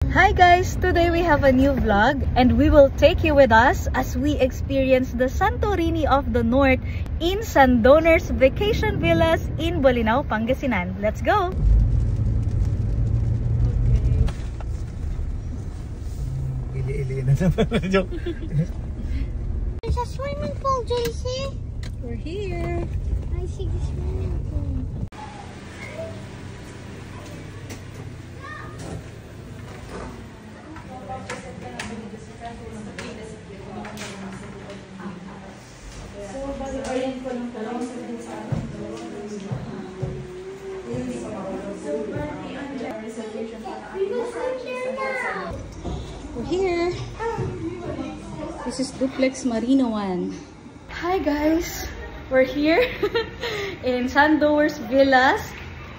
Hi guys! Today we have a new vlog and we will take you with us as we experience the Santorini of the North in Sandoner's Vacation Villas in Bolinao, Pangasinan. Let's go! Ili-ili na naman. Joke. There's a swimming pool, JC. We're here! I see the swimming pool. We're here! This is Duplex Marina 1. Hi guys! We're here in Sandoner's Villas.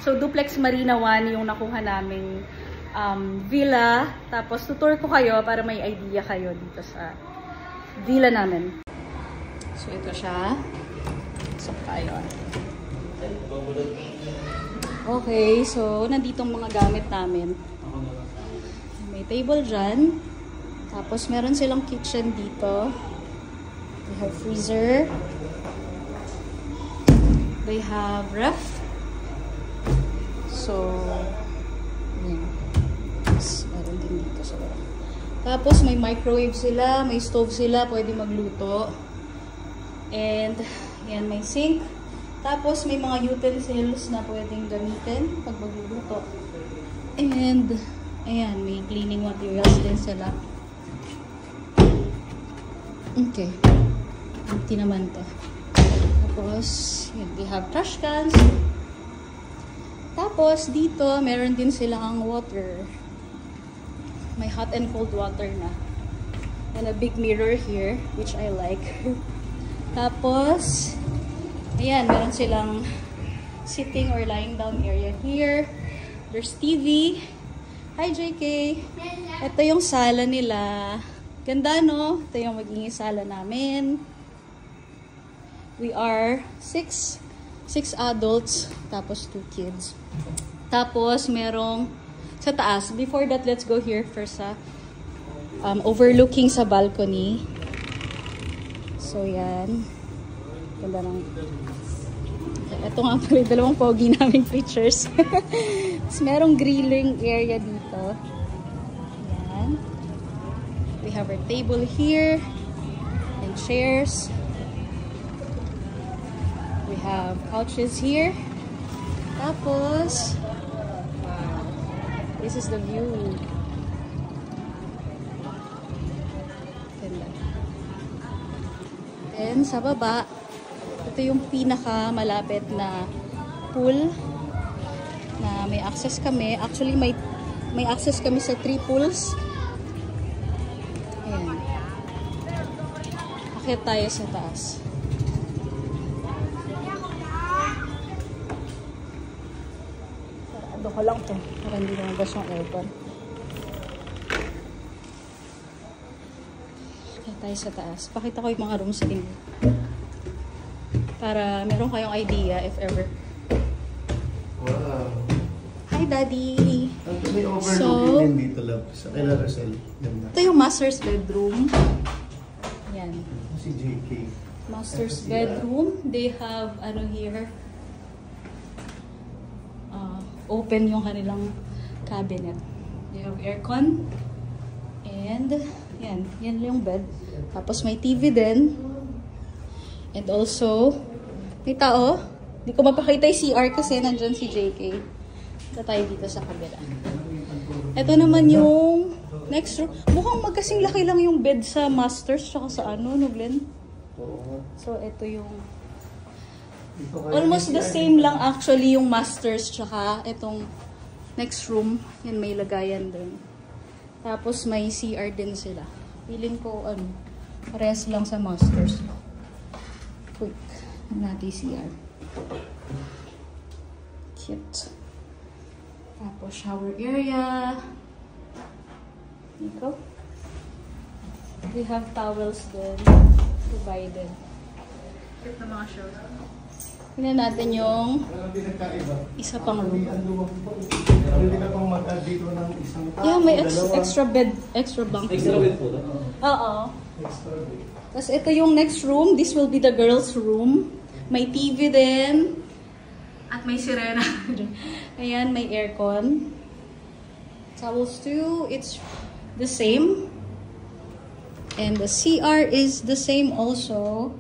So Duplex Marina 1 yung nakuha naming villa. Tapos tutur ko kayo para may idea kayo dito sa villa namin. So ito siya. So tayo. Okay, so nandito ang mga gamit namin. May table dyan. Tapos meron silang kitchen dito. They have freezer. They have ref. So, yan. Meron din dito sa loob. Tapos may microwave sila, may stove sila, pwede magluto. And, yan, may sink. Tapos may mga utensils na pwedeng gamitin pag magluluto. And, ayan, may cleaning materials din sila. Okay. Empty naman to. Tapos, yun, we have trash cans. Tapos, dito, meron din silang water. May hot and cold water na. And a big mirror here, which I like. Tapos, ayan, meron silang sitting or lying down area here. There's TV. Hi, JK! Ito yung sala nila. Ganda, no? Ito yung magiging sala namin. We are 6 adults, tapos 2 kids. Tapos, merong sa taas. Before that, let's go here first sa overlooking sa balcony. So, yan. Ganda ng... Ito nga pala, dalawang pogi naming pictures. Tapos, merong grilling area dito. Yan. We have our table here. And chairs. We have couches here. Tapos, this is the view. Ganda. And sa baba, ito yung pinaka malapit na pool na may access kami. Actually, may access kami sa 3 pools. Ayan. Akit tayo sa taas. Sarado ko lang to para hindi lumabas yung aircon. Akit tayo sa taas. Pakita ko yung mga rooms din. Para meron kayong idea if ever. Wow. Hi, Daddy! May overlooking din dito lang. Sa kila Rosel. Ito yung master's bedroom. Yan. Si JK. Master's bedroom. They have, ano here, open yung kanilang cabinet. They have aircon. And, yan. Yan yung bed. Tapos may TV din. And also, may tao. Hindi ko mapakita yung CR kasi nandyan si JK. Ito tayo dito sa kabila. Ito naman yung next room. Mukhang magkasing laki lang yung bed sa masters tsaka sa ano, no Glenn? So, ito yung almost the same lang actually yung masters tsaka itong next room. Yan, may lagayan din. Tapos may CR din sila. Feeling ko, ano, parehas lang sa masters. Quick. Natin CR. Cute. Tapos shower area. Dito. We have towels din. Provided. Cute na mga shows. Tingnan natin yung Meron din nagkaiba. isa pang room. Meron din akong mag-add dito ng isang tao. Yeah, may dalawa. extra bed, extra bunk. Extra bed po ba? Oo. Extra bed. Tapos ito yung next room. This will be the girls' room. May TV din. At may sirena. Ayan, may aircon. Towels too. It's the same. And the CR is the same also.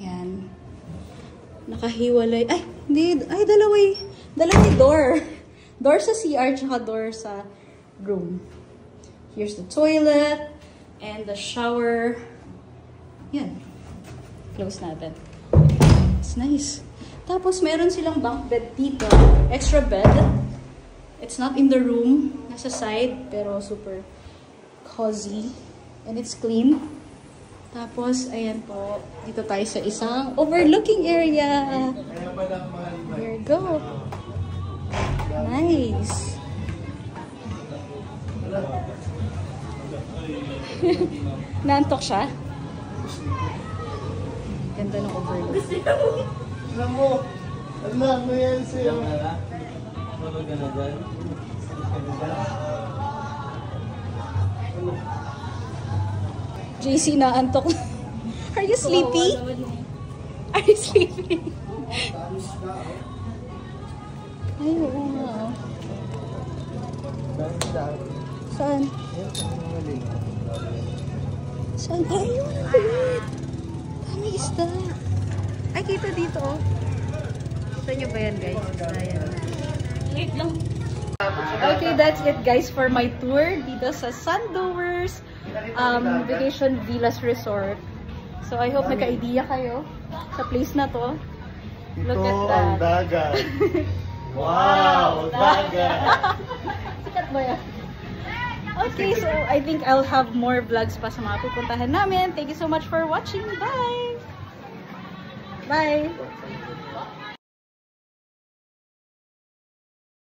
Ayan. Nakahiwalay. Ay, hindi. Ay, dalaway door. Door sa CR tsaka door sa room. Here's the toilet and the shower. Yan. Close natin. It's nice. Tapos, meron silang bunk bed dito. Extra bed. It's not in the room. Nasa side, pero super cozy. And it's clean. Tapos, ayan po. Dito tayo sa isang overlooking area. Here we go. Nice. Naantok siya? Ganda ng overlook. Alam mo, anak mo yan siya. Tulog ka na dyan. JC naantok. Are you sleepy? Are you sleepy? Ay, oo nga. Saan? Saan? Ay, yun. Dami isda. Ay, kita dito, oh. Kita nyo ba yan, guys? Ayan. Wait lang. Okay, that's it, guys, for my tour dito sa Sandowers Vacation Villas Resort. So, I hope nagka-idea kayo sa place na to. Look at Ito that. ang dagat. Wow, dagat. Sikat ba yan? Okay, so I think I'll have more vlogs pa sa mga pupuntahan namin. Thank you so much for watching. Bye! Bye!